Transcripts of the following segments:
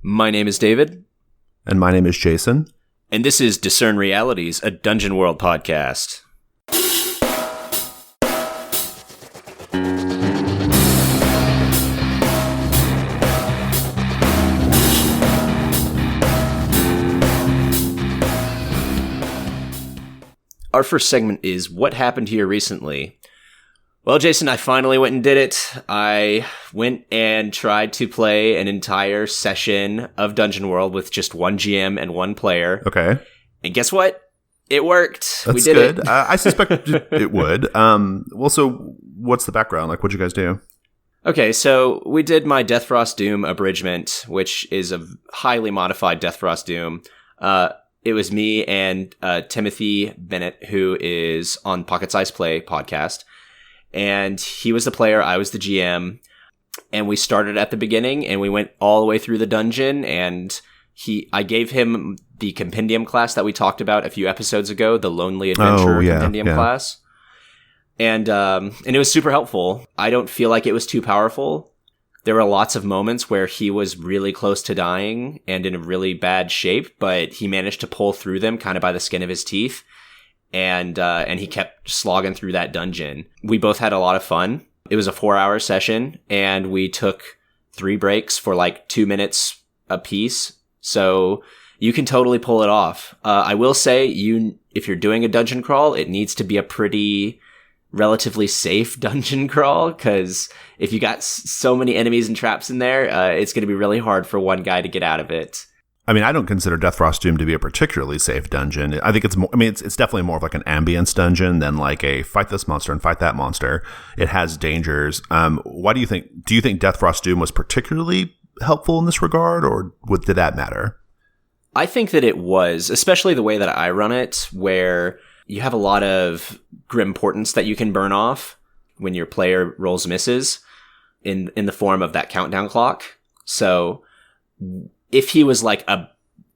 My name is David. And my name is Jason. And this is Discern Realities, a Dungeon World podcast. Our first segment is What Happened Here Recently? Well, Jason, I finally went and did it. I went and tried to play an entire session of Dungeon World with just one GM and one player. Okay. And guess what? It worked. That's we did good. it. I suspect it would. Well, so what's the background? Like, what'd you guys do? Okay, so we did my Deathfrost Doom abridgment, which is a highly modified Deathfrost Doom. It was me and Timothy Bennett, who is on Pocket Size Play podcast. And he was the player, I was the GM. And we started at the beginning, and we went all the way through the dungeon. And I gave him the compendium class that we talked about a few episodes ago, the Lonely Adventurer compendium class. And it was super helpful. I don't feel like it was too powerful. There were lots of moments where he was really close to dying and in a really bad shape, but he managed to pull through them kind of by the skin of his teeth. And he kept slogging through that dungeon. We both had a lot of fun. It was a 4-hour session, and we took 3 breaks for like 2 minutes a piece. So you can totally pull it off. I will say, if you're doing a dungeon crawl, it needs to be a pretty relatively safe dungeon crawl, because if you got so many enemies and traps in there, it's going to be really hard for one guy to get out of it. I mean, I don't consider Deathfrost Doom to be a particularly safe dungeon. I think it's more, it's definitely more of like an ambience dungeon than like a fight this monster and fight that monster. It has dangers. Why do you think Deathfrost Doom was particularly helpful in this regard, or did that matter? I think that it was, especially the way that I run it, where you have a lot of grim portents that you can burn off when your player rolls misses in the form of that countdown clock. So if he was like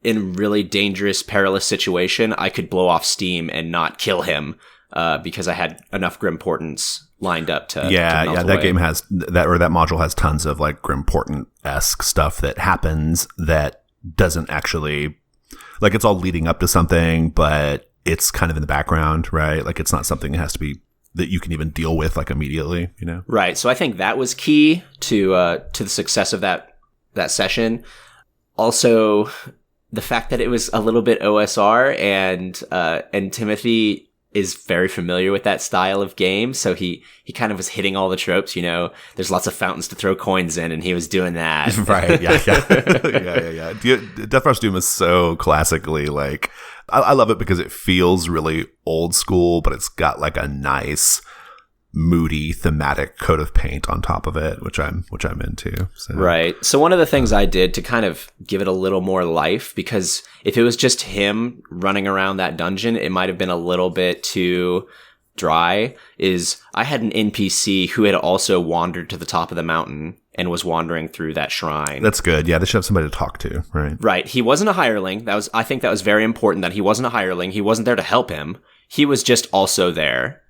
in a really dangerous, perilous situation, I could blow off steam and not kill him because I had enough grim portents lined up to melt away. That game has that module has tons of like grim portent-esque stuff that happens that doesn't actually, like, it's all leading up to something, but it's kind of in the background, right? Like, it's not something that has to be that you can even deal with like immediately, you know? Right. So I think that was key to the success of that session. Also, the fact that it was a little bit OSR, and Timothy is very familiar with that style of game, so he kind of was hitting all the tropes. You know, there's lots of fountains to throw coins in, and he was doing that. Right? Yeah. Deathfrost Doom is so classically like, I love it because it feels really old school, but it's got like a nice, moody, thematic coat of paint on top of it, which I'm into. So. Right. So one of the things I did to kind of give it a little more life, because if it was just him running around that dungeon, it might have been a little bit too dry, is I had an NPC who had also wandered to the top of the mountain and was wandering through that shrine. That's good. Yeah, they should have somebody to talk to, right? Right. He wasn't a hireling. I think that was very important that he wasn't a hireling. He wasn't there to help him. He was just also there.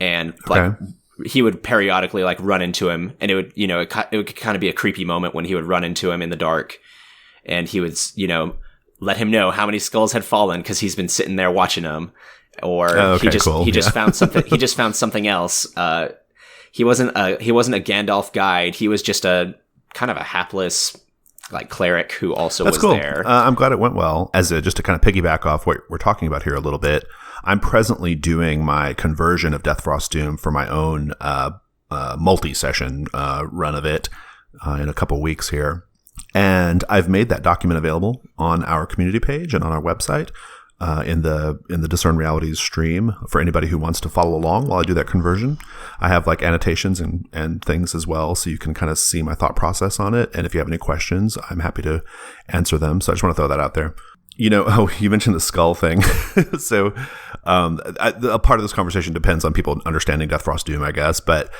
And like, he would periodically like run into him, and it would, you know, it would kind of be a creepy moment when he would run into him in the dark, and he would, you know, let him know how many skulls had fallen because he's been sitting there watching them, or he just found something. He just found something else. He wasn't a Gandalf guide. He was just a kind of a hapless like cleric who also was there. I'm glad it went well. Just to kind of piggyback off what we're talking about here a little bit, I'm presently doing my conversion of Deathfrost Doom for my own multi-session run of it in a couple weeks here. And I've made that document available on our community page and on our website in the Discern Realities stream for anybody who wants to follow along while I do that conversion. I have like annotations and things as well, so you can kind of see my thought process on it. And if you have any questions, I'm happy to answer them. So I just want to throw that out there. You know, you mentioned the skull thing. So a part of this conversation depends on people understanding Deathfrost Doom, I guess. But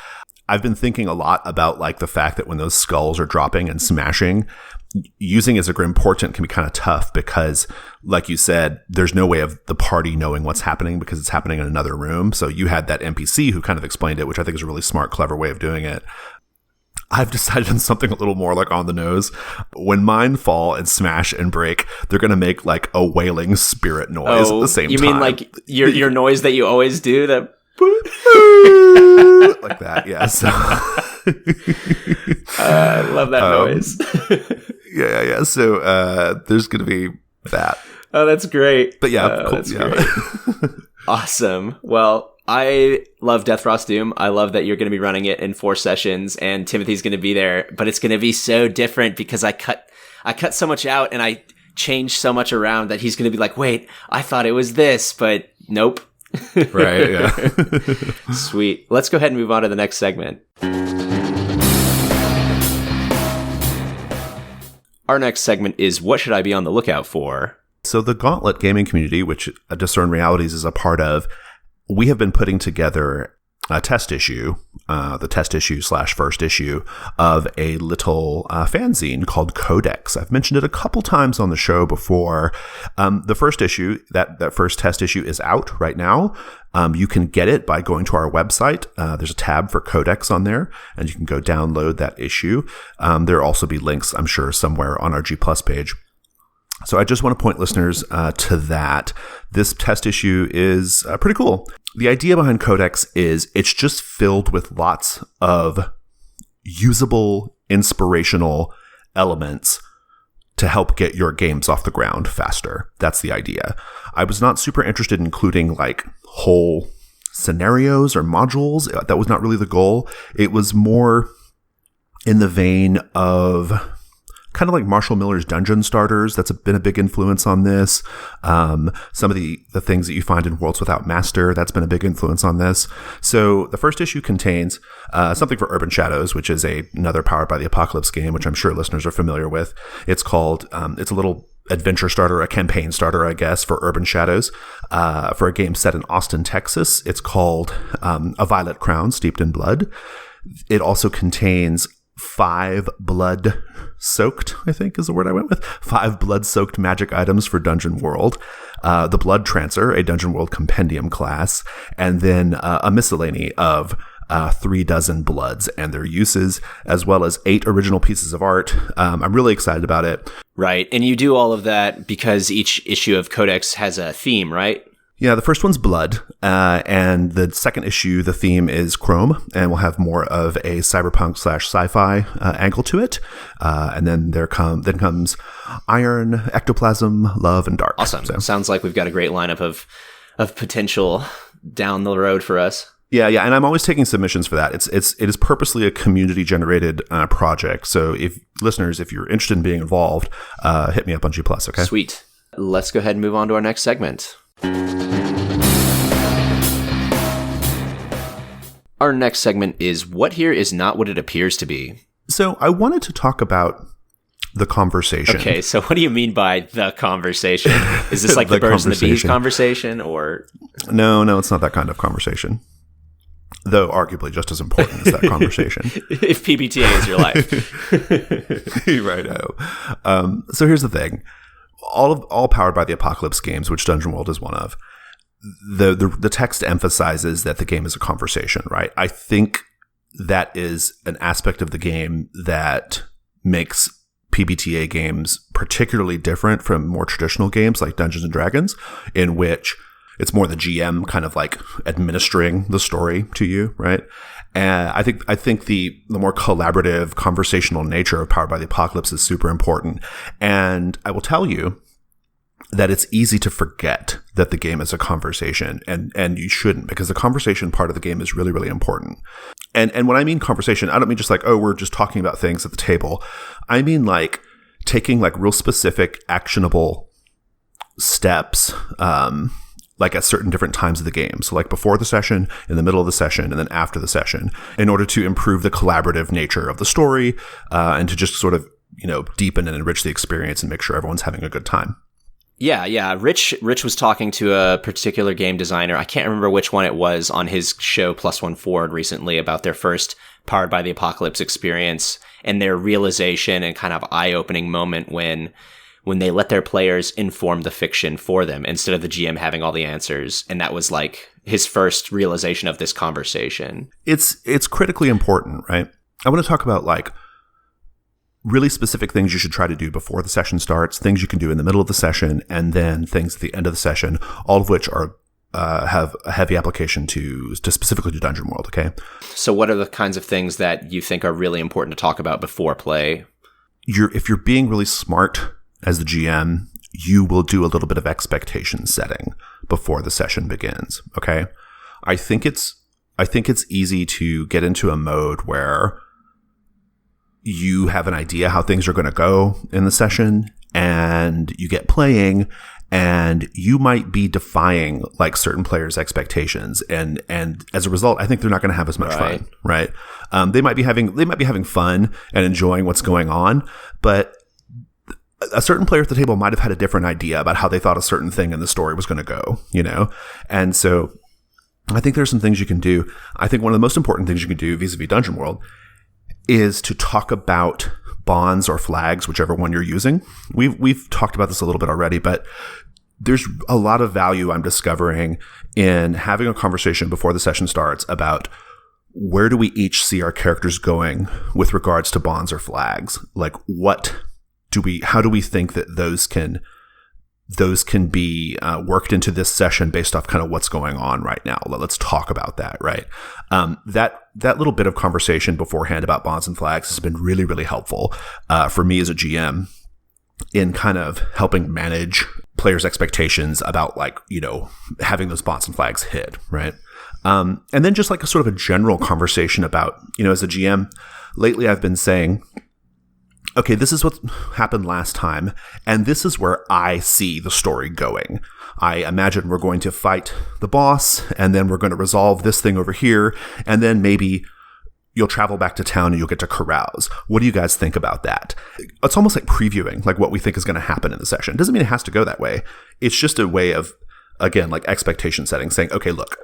I've been thinking a lot about like the fact that when those skulls are dropping and smashing, using as a grim portent can be kind of tough because, like you said, there's no way of the party knowing what's happening because it's happening in another room. So you had that NPC who kind of explained it, which I think is a really smart, clever way of doing it. I've decided on something a little more like on the nose. When mine fall and smash and break, they're going to make like a wailing spirit noise at the same time. You mean like your noise that you always do? That like that, yeah. So I love that noise. Yeah. So there's going to be that. Oh, that's great. But yeah, cool. That's great. Awesome. Well, I love Death Frost Doom. I love that you're going to be running it in 4 sessions, and Timothy's going to be there. But it's going to be so different because I cut so much out and I changed so much around that he's going to be like, wait, I thought it was this, but nope. Right, yeah. Sweet. Let's go ahead and move on to the next segment. Our next segment is What Should I Be on the Lookout For? So the Gauntlet gaming community, which Discern Realities is a part of, we have been putting together a test issue, the test issue / first issue of a little fanzine called Codex. I've mentioned it a couple times on the show before. The first issue, that first test issue is out right now. You can get it by going to our website. There's a tab for Codex on there, and you can go download that issue. There'll also be links, I'm sure, somewhere on our G Plus page. So I just want to point listeners to that. This test issue is pretty cool. The idea behind Codex is it's just filled with lots of usable, inspirational elements to help get your games off the ground faster. That's the idea. I was not super interested in including like whole scenarios or modules. That was not really the goal. It was more in the vein of kind of like Marshall Miller's Dungeon Starters. That's been a big influence on this. Some of the things that you find in Worlds Without Master, that's been a big influence on this. So the first issue contains something for Urban Shadows, which is another Powered by the Apocalypse game, which I'm sure listeners are familiar with. It's called, it's a little adventure starter, a campaign starter, I guess, for Urban Shadows. For a game set in Austin, Texas, it's called A Violet Crown Steeped in Blood. It also contains 5 blood-soaked, I think is the word I went with, 5 blood-soaked magic items for Dungeon World, the Blood Trancer, a Dungeon World compendium class, and then a miscellany of 3 dozen bloods and their uses, as well as 8 original pieces of art. I'm really excited about it. Right, and you do all of that because each issue of Codex has a theme, right? Yeah, the first one's blood, and the second issue, the theme is chrome, and we'll have more of a cyberpunk / sci-fi angle to it. And then comes iron, ectoplasm, love, and dark. Awesome. So. Sounds like we've got a great lineup of potential down the road for us. Yeah, and I'm always taking submissions for that. It is purposely a community generated project. So if you're interested in being involved, hit me up on G+, okay? Sweet. Let's go ahead and move on to our next segment. Our next segment is What Here Is Not What It Appears to Be. So I wanted to talk about the conversation. Okay, so what do you mean by the conversation? Is this like the birds and the bees conversation, or? No, it's not that kind of conversation. Though arguably just as important as that conversation. If PBTA is your life. Right. So here's the thing. All Powered by the Apocalypse games, which Dungeon World is one of, the text emphasizes that the game is a conversation, right? I think that is an aspect of the game that makes PBTA games particularly different from more traditional games like Dungeons and Dragons, in which it's more the GM kind of like administering the story to you, right? And I think the more collaborative, conversational nature of Powered by the Apocalypse is super important. And I will tell you that it's easy to forget that the game is a conversation, and you shouldn't, because the conversation part of the game is really, really important. And when I mean conversation, I don't mean just like, oh, we're just talking about things at the table. I mean like taking like real specific, actionable steps, like at certain different times of the game. So like before the session, in the middle of the session, and then after the session, in order to improve the collaborative nature of the story, and to just sort of, deepen and enrich the experience and make sure everyone's having a good time. Yeah. Rich was talking to a particular game designer. I can't remember which one it was on his show Plus One Forward recently about their first Powered by the Apocalypse experience and their realization and kind of eye-opening moment when they let their players inform the fiction for them instead of the GM having all the answers. And that was like his first realization of this conversation. It's critically important, right? I want to talk about like really specific things you should try to do before the session starts, things you can do in the middle of the session, and then things at the end of the session, all of which are have a heavy application to specifically to Dungeon World. Okay. So what are the kinds of things that you think are really important to talk about before play? If you're being really smart as the GM, you will do a little bit of expectation setting before the session begins. Okay. I think it's easy to get into a mode where you have an idea how things are going to go in the session, and you get playing, and you might be defying like certain players' expectations, and as a result, I think they're not going to have as much fun, right? They might be having fun and enjoying what's going on, but a certain player at the table might have had a different idea about how they thought a certain thing in the story was going to go, and so I think there's some things you can do. I think one of the most important things you can do vis-a-vis Dungeon World is to talk about bonds or flags, whichever one you're using. We've talked about this a little bit already, but there's a lot of value I'm discovering in having a conversation before the session starts about where do we each see our characters going with regards to bonds or flags? Like how do we think that those can be worked into this session based off kind of what's going on right now? Let's talk about that, right? That little bit of conversation beforehand about bonds and flags has been really, really helpful for me as a GM in kind of helping manage players' expectations about having those bonds and flags hit, right? And then just like a sort of a general conversation about, as a GM, lately I've been saying, okay, this is what happened last time, and this is where I see the story going. I imagine we're going to fight the boss, and then we're going to resolve this thing over here, and then maybe you'll travel back to town and you'll get to carouse. What do you guys think about that? It's almost like previewing, like what we think is going to happen in the session. It doesn't mean it has to go that way. It's just a way of, again, like expectation setting, saying, okay, look,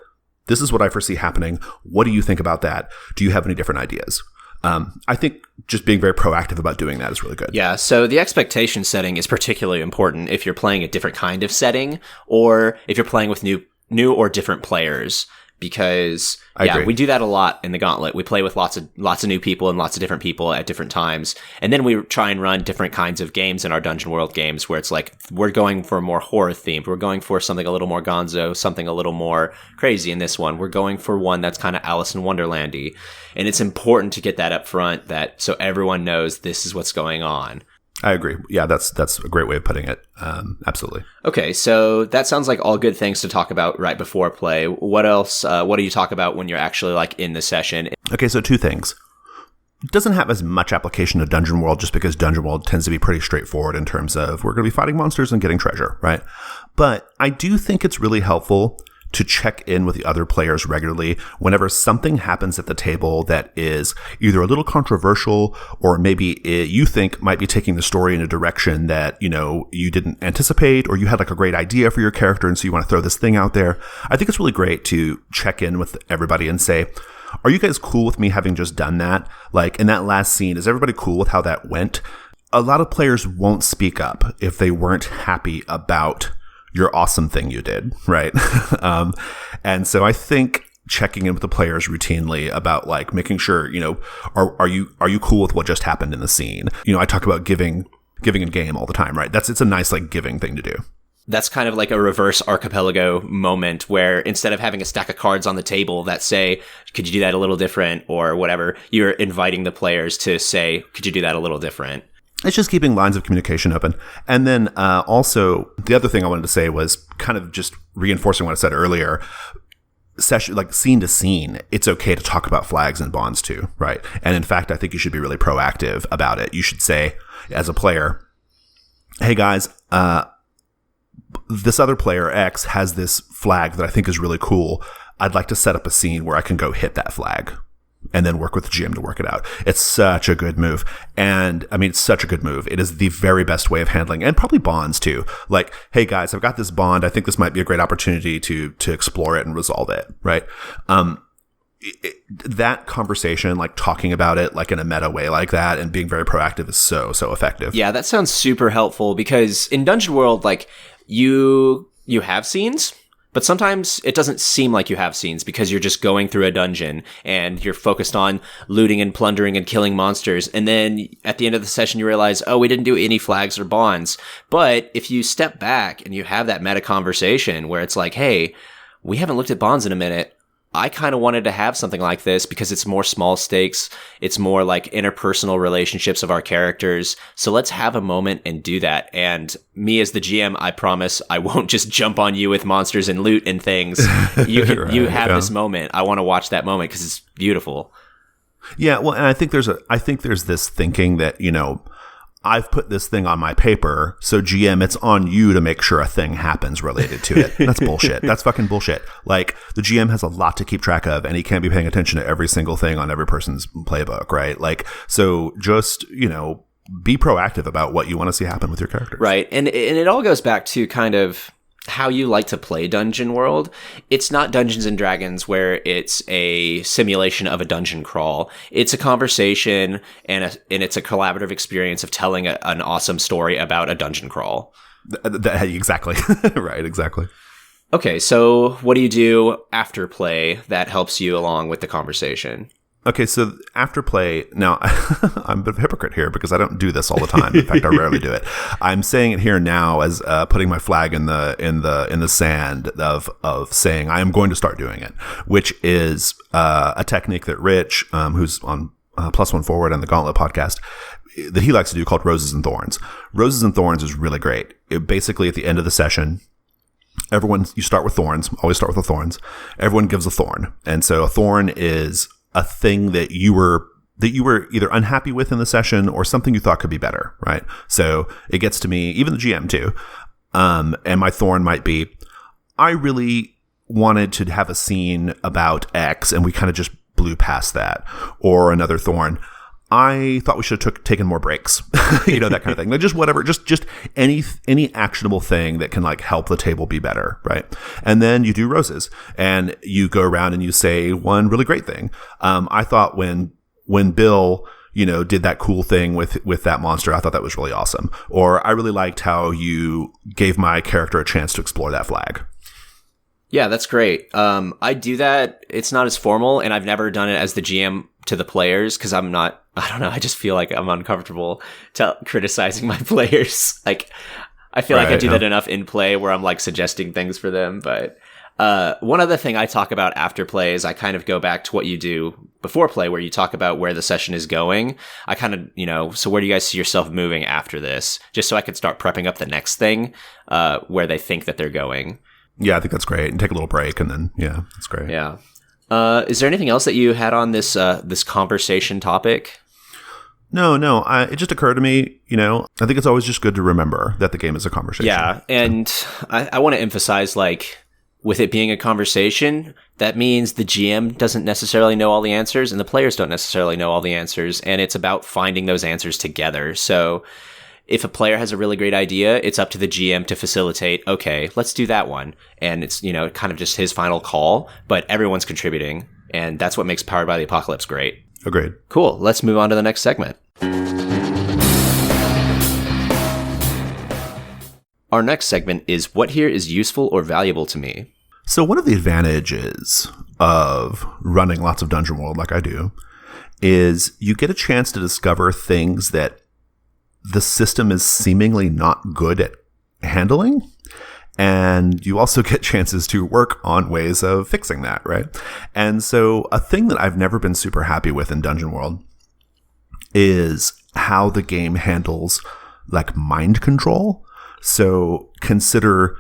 this is what I foresee happening. What do you think about that? Do you have any different ideas? I think just being very proactive about doing that is really good. Yeah, so the expectation setting is particularly important if you're playing a different kind of setting, or if you're playing with new or different players. Because we do that a lot in the Gauntlet. We play with lots of new people and lots of different people at different times, and then we try and run different kinds of games in our Dungeon World games, where it's like we're going for a more horror themed, we're going for something a little more gonzo, something a little more crazy. In this one, we're going for one that's kind of Alice in Wonderlandy, and it's important to get that up front, that so everyone knows this is what's going on. I agree. Yeah, that's a great way of putting it. Absolutely. Okay, so that sounds like all good things to talk about right before play. What else? What do you talk about when you're actually like in the session? Okay, so two things. It doesn't have as much application to Dungeon World just because Dungeon World tends to be pretty straightforward in terms of we're going to be fighting monsters and getting treasure, right? But I do think it's really helpful to check in with the other players regularly whenever something happens at the table that is either a little controversial or maybe you think might be taking the story in a direction that, you didn't anticipate, or you had like a great idea for your character and so you want to throw this thing out there. I think it's really great to check in with everybody and say, are you guys cool with me having just done that? Like in that last scene, is everybody cool with how that went? A lot of players won't speak up if they weren't happy about your awesome thing you did, right? And so I think checking in with the players routinely about like making sure, are you cool with what just happened in the scene? I talk about giving in game all the time, right? It's a nice like giving thing to do. That's kind of like a reverse archipelago moment where instead of having a stack of cards on the table that say, could you do that a little different or whatever, you're inviting the players to say, could you do that a little different? It's just keeping lines of communication open. And then also, the other thing I wanted to say was kind of just reinforcing what I said earlier. Session, like scene to scene, it's okay to talk about flags and bonds too, right? And in fact, I think you should be really proactive about it. You should say, as a player, hey guys, this other player X has this flag that I think is really cool. I'd like to set up a scene where I can go hit that flag and then work with the GM to work it out. It's such a good move. And I mean, it's such a good move. It is the very best way of handling, and probably bonds too. Like, hey guys, I've got this bond. I think this might be a great opportunity to explore it and resolve it. Right. That conversation, like talking about it like in a meta way like that and being very proactive is so effective. Yeah, that sounds super helpful because in Dungeon World, like you have scenes, But sometimes it doesn't seem like you have scenes because you're just going through a dungeon and you're focused on looting and plundering and killing monsters. And then at the end of the session, you realize, oh, we didn't do any flags or bonds. But if you step back and you have that meta conversation where it's like, hey, we haven't looked at bonds in a minute. I kind of wanted to have something like this because it's more small stakes. It's more like interpersonal relationships of our characters. So let's have a moment and do that. And me as the GM, I promise I won't just jump on you with monsters and loot and things. You can, you have this moment. I want to watch that moment because it's beautiful. Yeah, well, and I think there's this thinking that, I've put this thing on my paper, so GM, it's on you to make sure a thing happens related to it. That's bullshit. That's fucking bullshit. Like, the GM has a lot to keep track of, and he can't be paying attention to every single thing on every person's playbook, right? Like, so just, be proactive about what you want to see happen with your characters. Right. And it all goes back to kind of how you like to play Dungeon World. It's not Dungeons and Dragons where it's a simulation of a dungeon crawl. It's a conversation and it's a collaborative experience of telling an awesome story about a dungeon crawl. Exactly. Right, exactly. Okay, so what do you do after play that helps you along with the conversation? Okay, so after play, now I'm a bit of a hypocrite here because I don't do this all the time. In fact, I rarely do it. I'm saying it here now as putting my flag in the sand of saying I am going to start doing it, which is a technique that Rich, who's on Plus One Forward and the Gauntlet podcast, that he likes to do called Roses and Thorns. Roses and Thorns is really great. It basically, at the end of the session, you start with thorns. Always start with the thorns. Everyone gives a thorn, and so a thorn is a thing that you were either unhappy with in the session or something you thought could be better, right? So it gets to me, even the GM too. And my thorn might be, I really wanted to have a scene about X and we kind of just blew past that. Or another thorn, I thought we should have taken more breaks, that kind of thing. Like just whatever, just any actionable thing that can like help the table be better, right? And then you do roses, and you go around and you say one really great thing. I thought when Bill, did that cool thing with that monster, I thought that was really awesome. Or I really liked how you gave my character a chance to explore that flag. Yeah, that's great. I do that. It's not as formal, and I've never done it as the GM to the players because I don't know, I just feel like I'm uncomfortable criticizing my players. Like, I feel like I do that enough in play where I'm like suggesting things for them. But one other thing I talk about after play is I kind of go back to what you do before play, where you talk about where the session is going. I kind of, so where do you guys see yourself moving after this? Just so I can start prepping up the next thing where they think that they're going. Yeah, I think that's great. And take a little break, and then, yeah, that's great. Yeah. Is there anything else that you had on this conversation topic? No. It just occurred to me, I think it's always just good to remember that the game is a conversation. Yeah, and I want to emphasize, like, with it being a conversation, that means the GM doesn't necessarily know all the answers, and the players don't necessarily know all the answers, and it's about finding those answers together. So if a player has a really great idea, it's up to the GM to facilitate, okay, let's do that one. And it's, kind of just his final call, but everyone's contributing. And that's what makes Powered by the Apocalypse great. Agreed. Cool. Let's move on to the next segment. Our next segment is what here is useful or valuable to me. So one of the advantages of running lots of Dungeon World like I do is you get a chance to discover things that the system is seemingly not good at handling. And you also get chances to work on ways of fixing that, right? And so a thing that I've never been super happy with in Dungeon World is how the game handles like mind control. So consider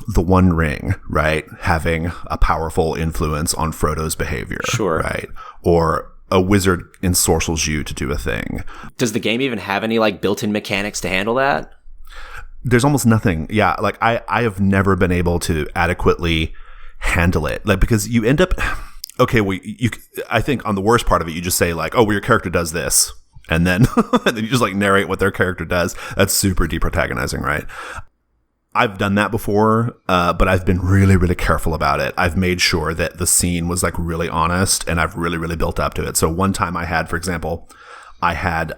the One Ring, right? Having a powerful influence on Frodo's behavior. Sure. Right? Or a wizard ensorcels you to do a thing. Does the game even have any like built-in mechanics to handle that? There's almost nothing. Yeah, like I have never been able to adequately handle it. Like, because you end up, okay, I think on the worst part of it, you just say like, oh, well, your character does this. And then, and then you just like narrate what their character does. That's super deprotagonizing, right? I've done that before, but I've been really, really careful about it. I've made sure that the scene was like really honest, and I've really, really built up to it. So one time for example, I had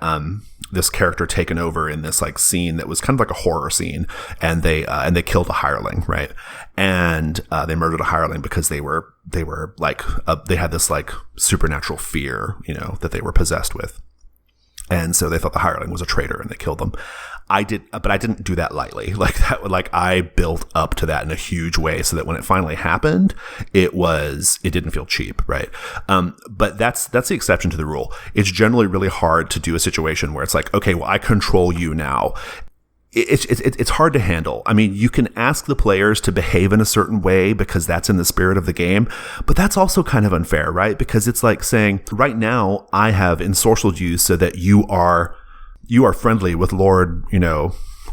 this character taken over in this like scene that was kind of like a horror scene, and they killed a hireling, right? And they murdered a hireling because they were like they had this like supernatural fear, that they were possessed with, and so they thought the hireling was a traitor and they killed them. But I didn't do that lightly. Like that, like I built up to that in a huge way so that when it finally happened, it didn't feel cheap, right? But that's the exception to the rule. It's generally really hard to do a situation where it's like, okay, well, I control you now. It's hard to handle. I mean, you can ask the players to behave in a certain way because that's in the spirit of the game, but that's also kind of unfair, right? Because it's like saying, right now, I have ensorcelled you so that you are friendly with Lord,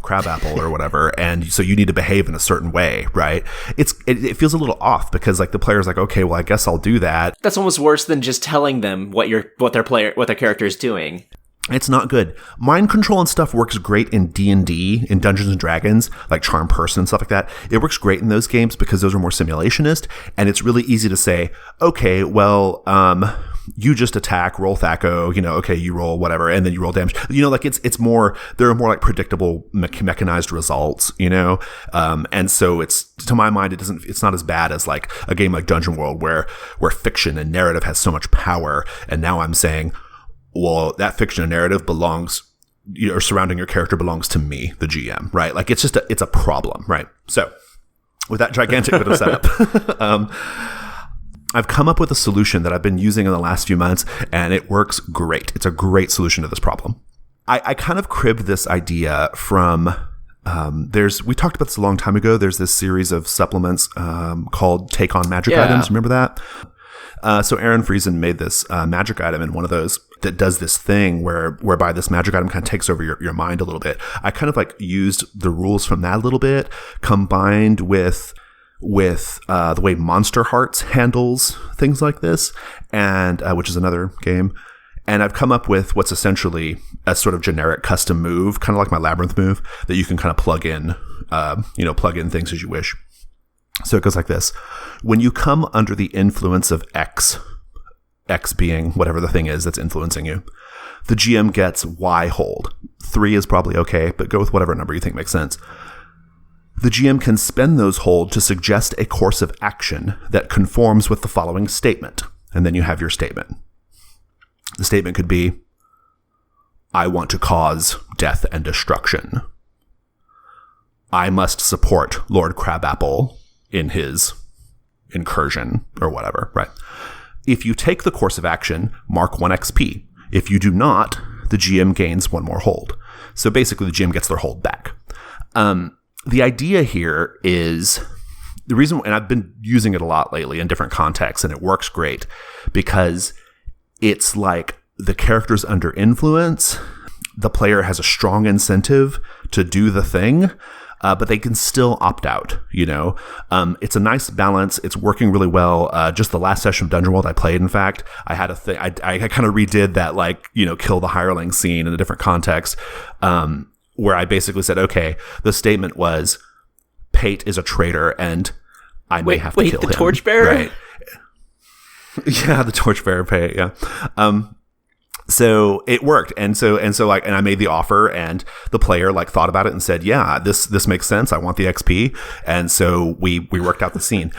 Crabapple or whatever, and so you need to behave in a certain way, right? It feels a little off because like the player's like, okay, well, I guess I'll do that. That's almost worse than just telling them what their character is doing. It's not good. Mind control and stuff works great in D&D, in Dungeons and Dragons, like Charm Person and stuff like that. It works great in those games because those are more simulationist, and it's really easy to say, okay, well, you just attack, roll Thaco, okay, you roll whatever, and then you roll damage. Like it's more, there are more like predictable mechanized results, and so it's, to my mind, it's not as bad as like a game like Dungeon World where fiction and narrative has so much power, and now I'm saying, well, that fiction and narrative belongs, or surrounding your character belongs to me, the GM, right? Like it's a problem, right? So with that gigantic bit of setup, I've come up with a solution that I've been using in the last few months, and it works great. It's a great solution to this problem. I kind of cribbed this idea from, we talked about this a long time ago. There's this series of supplements called Take on Magic Items. Remember that? So Aaron Friesen made this magic item in one of those that does this thing whereby this magic item kind of takes over your mind a little bit. I kind of like used the rules from that a little bit, combined with the way Monster Hearts handles things like this, and which is another game. And I've come up with what's essentially a sort of generic custom move, kind of like my Labyrinth move, that you can kind of plug in things as you wish. So it goes like this. When you come under the influence of X being whatever the thing is that's influencing you, the GM gets Y hold. 3 is probably okay, but go with whatever number you think makes sense. The GM can spend those hold to suggest a course of action that conforms with the following statement. And then you have your statement. The statement could be, I want to cause death and destruction. I must support Lord Crabapple in his incursion or whatever, right? If you take the course of action, mark 1 XP. If you do not, the GM gains 1 more hold. So basically the GM gets their hold back. The idea here is the reason, and I've been using it a lot lately in different contexts, and it works great because it's like the character's under influence. The player has a strong incentive to do the thing, but they can still opt out, It's a nice balance. It's working really well. Just the last session of Dungeon World I played, in fact, I had a thing. I kind of redid that, kill the hireling scene in a different context, where I basically said, okay, the statement was, Pate is a traitor, and I may have to kill him. Wait, the torchbearer? Right. Yeah, the torchbearer Pate, yeah. So it worked. And I made the offer, and the player thought about it and said, yeah, this makes sense. I want the XP. And so we worked out the scene.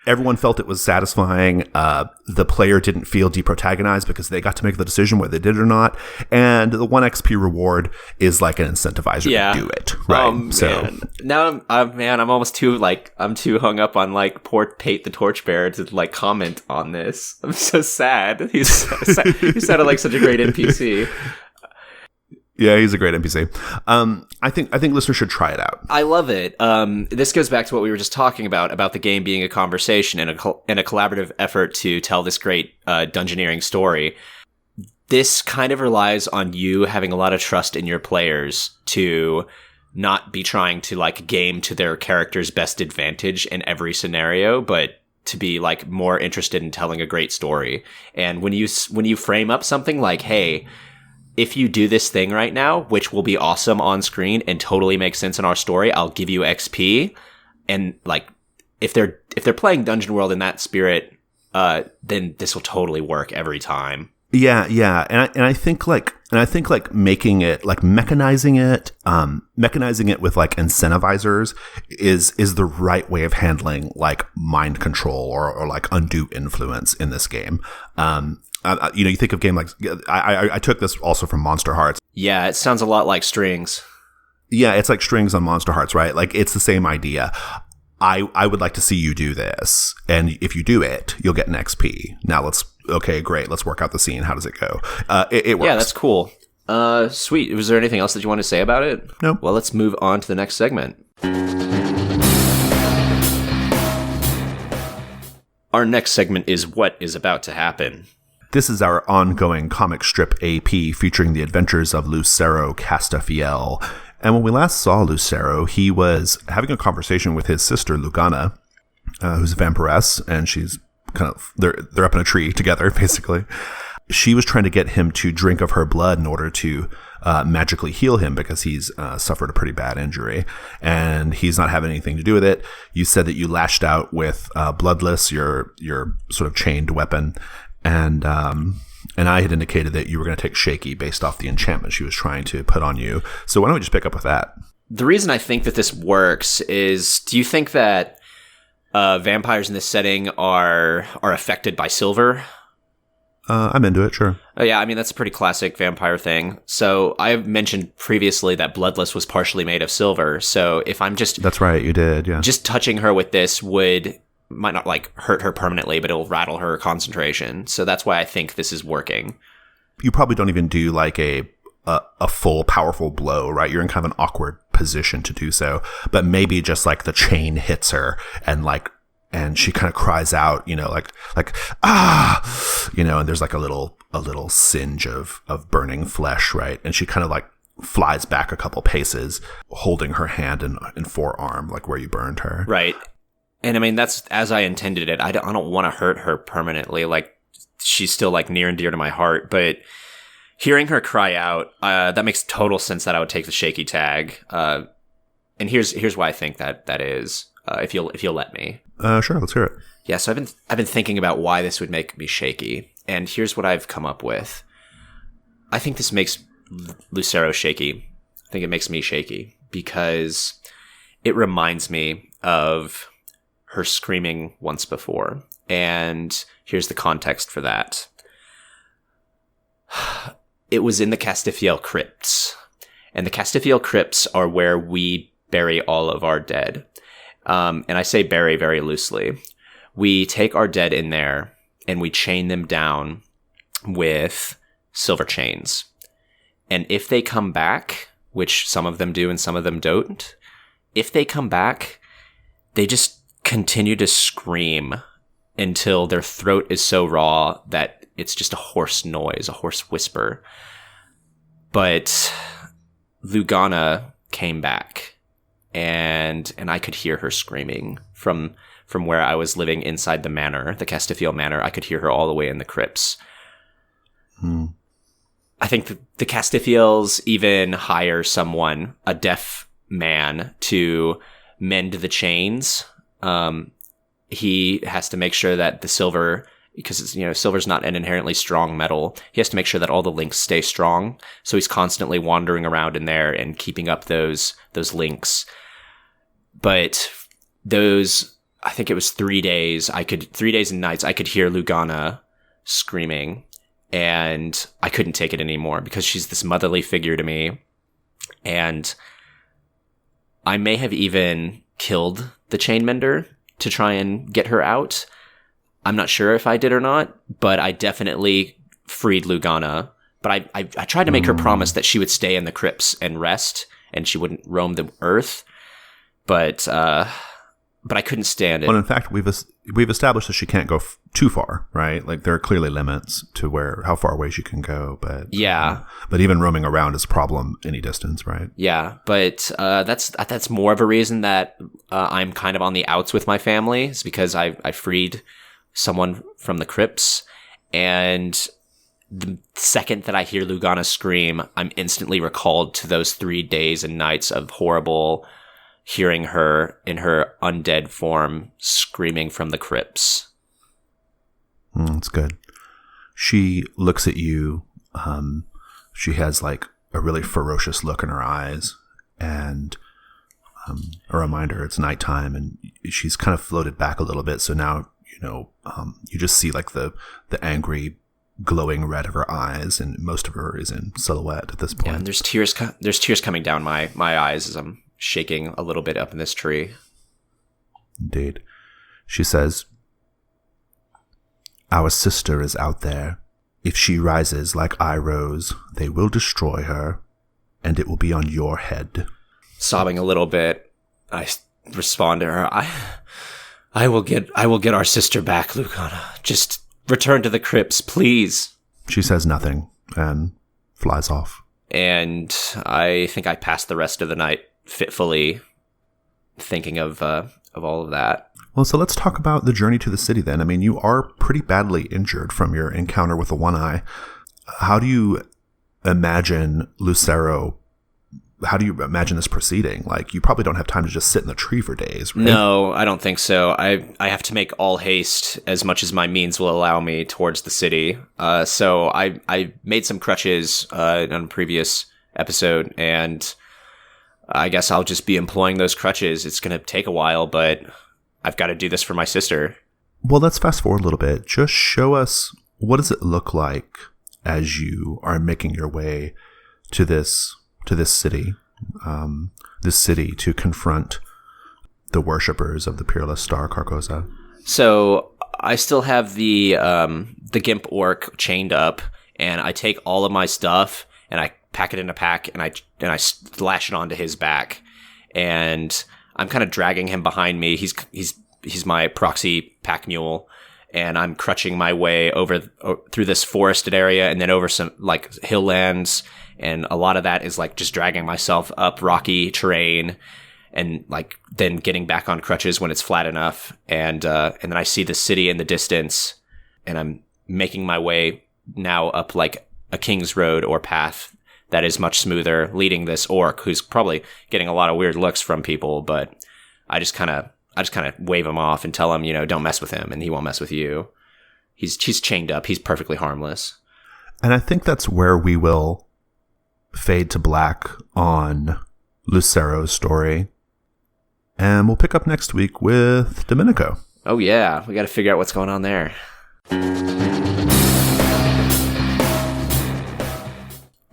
Everyone felt it was satisfying. The player didn't feel deprotagonized because they got to make the decision whether they did or not. And the 1 XP reward is like an incentivizer to do it. Right. So now I'm almost too I'm too hung up on poor Pate the Torchbearer to comment on this. I'm so sad. He sounded like such a great NPC. Yeah, he's a great NPC. I think listeners should try it out. I love it. This goes back to what we were just talking about the game being a conversation and a collaborative effort to tell this great dungeoneering story. This kind of relies on you having a lot of trust in your players to not be trying to game to their character's best advantage in every scenario, but to be more interested in telling a great story. And when you frame up something like, hey, if you do this thing right now, which will be awesome on screen and totally make sense in our story, I'll give you XP. And if they're playing Dungeon World in that spirit, then this will totally work every time. Yeah, and I think like making it like mechanizing it with like incentivizers is the right way of handling like mind control or like undue influence in this game. You think of game like I took this also from Monster Hearts. Yeah, it sounds a lot like strings. Yeah, it's like strings on Monster Hearts, right? Like it's the same idea. I would like to see you do this, and if you do it, you'll get an XP. Now great, let's work out the scene. How does it go? It works. Yeah, that's cool. Sweet. Was there anything else that you want to say about it? No. Well, let's move on to the next segment. Our next segment is What is About to Happen. This is our ongoing comic strip AP featuring the adventures of Lucero Castafiel. And when we last saw Lucero, he was having a conversation with his sister, Lugana, who's a vampiress, and she's they're up in a tree together, basically. She was trying to get him to drink of her blood in order to magically heal him because he's suffered a pretty bad injury, and he's not having anything to do with it. You said that you lashed out with Bloodless, your sort of chained weapon, and I had indicated that you were going to take Shaky based off the enchantment she was trying to put on you. So why don't we just pick up with that? The reason I think that this works is, do you think that vampires in this setting are affected by silver? I'm into it, sure. Oh, yeah, I mean, that's a pretty classic vampire thing. So I've mentioned previously that Bloodless was partially made of silver. So if I'm just... That's right, you did, yeah. Just touching her with this might not like hurt her permanently, but it'll rattle her concentration. So that's why I think this is working. You probably don't even do like a full powerful blow, right? You're in kind of an awkward position to do so, but maybe just like the chain hits her and she kind of cries out, like ah, and there's like a little singe of burning flesh, right? And she kind of like flies back a couple paces, holding her hand and forearm, like where you burned her, right? And I mean, that's as I intended it. I don't want to hurt her permanently. Like, she's still like near and dear to my heart. But hearing her cry out, that makes total sense that I would take the Shaky tag. And here's why I think that is. If you'll let me. Sure, let's hear it. Yeah, so I've been thinking about why this would make me shaky, and here's what I've come up with. I think this makes Lucero shaky. I think it makes me shaky because it reminds me of her screaming once before. And here's the context for that. It was in the Castafiel crypts. And the Castafiel crypts are where we bury all of our dead. And I say bury very loosely. We take our dead in there and we chain them down with silver chains. And if they come back, which some of them do and some of them don't, if they come back, they just continue to scream until their throat is so raw that it's just a hoarse noise, a hoarse whisper. But Lugana came back, and I could hear her screaming from where I was living inside the manor, the Castafiel manor. I could hear her all the way in the crypts. I think the Castafiels even hire someone, a deaf man, to mend the chains. He has to make sure that the silver, because silver's not an inherently strong metal, he has to make sure that all the links stay strong. So he's constantly wandering around in there and keeping up those links. But I think it was 3 days. 3 days and nights, I could hear Lugana screaming, and I couldn't take it anymore because she's this motherly figure to me. And I may have even killed the chainmender to try and get her out. I'm not sure if I did or not, but I definitely freed Lugana. But I tried to make her promise that she would stay in the crypts and rest, and she wouldn't roam the earth. But I couldn't stand it. Well, in fact, we've established that she can't go too far, right? Like there are clearly limits to how far away she can go. But yeah, but even roaming around is a problem any distance, right? Yeah, but that's more of a reason that I'm kind of on the outs with my family, is because I freed someone from the crypts, and the second that I hear Lugana scream, I'm instantly recalled to those 3 days and nights of horrible hearing her in her undead form screaming from the crypts. That's good. She looks at you. She has like a really ferocious look in her eyes, and a reminder it's nighttime, and she's kind of floated back a little bit. So now, you just see like the angry glowing red of her eyes, and most of her is in silhouette at this point. Yeah, and there's tears coming down my eyes as I'm shaking a little bit up in this tree. Indeed. She says, "Our sister is out there. If she rises like I rose, they will destroy her, and it will be on your head." Sobbing a little bit, I respond to her, I will get our sister back, Lucana. Just return to the crypts, please. She says nothing and flies off. And I think I passed the rest of the night fitfully thinking of all of that. Well, so let's talk about the journey to the city then. I mean, you are pretty badly injured from your encounter with the One Eye. How do you imagine Lucero? How do you imagine this proceeding? Like, you probably don't have time to just sit in the tree for days, right? No, I don't think so. I have to make all haste as much as my means will allow me towards the city. So I made some crutches on a previous episode, and I guess I'll just be employing those crutches. It's going to take a while, but I've got to do this for my sister. Well, let's fast forward a little bit. Just show us, what does it look like as you are making your way to this city, to confront the worshippers of the peerless star Carcosa? So I still have the Gimp Orc chained up, and I take all of my stuff and I pack it in a pack, and I lash it onto his back, and I'm kind of dragging him behind me. He's my proxy pack mule, and I'm crutching my way through this forested area and then over some like hill lands. And a lot of that is like just dragging myself up rocky terrain and like then getting back on crutches when it's flat enough. And then I see the city in the distance, and I'm making my way now up like a king's road or path that is much smoother, leading this orc who's probably getting a lot of weird looks from people, but I just kind of wave him off and tell him, don't mess with him, and he won't mess with you. He's chained up. He's perfectly harmless. And I think that's where we will fade to black on Lucero's story. And we'll pick up next week with Domenico. Oh yeah, we got to figure out what's going on there.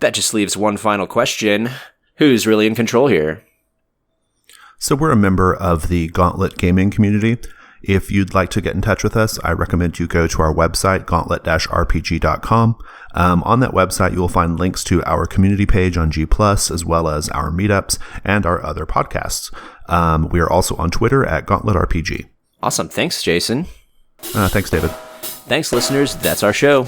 That just leaves one final question. Who's really in control here? So we're a member of the Gauntlet gaming community. If you'd like to get in touch with us, I recommend you go to our website, gauntlet-rpg.com. On that website, you will find links to our community page on G+, as well as our meetups and our other podcasts. We are also on Twitter at GauntletRPG. Awesome. Thanks, Jason. Thanks, David. Thanks, listeners. That's our show.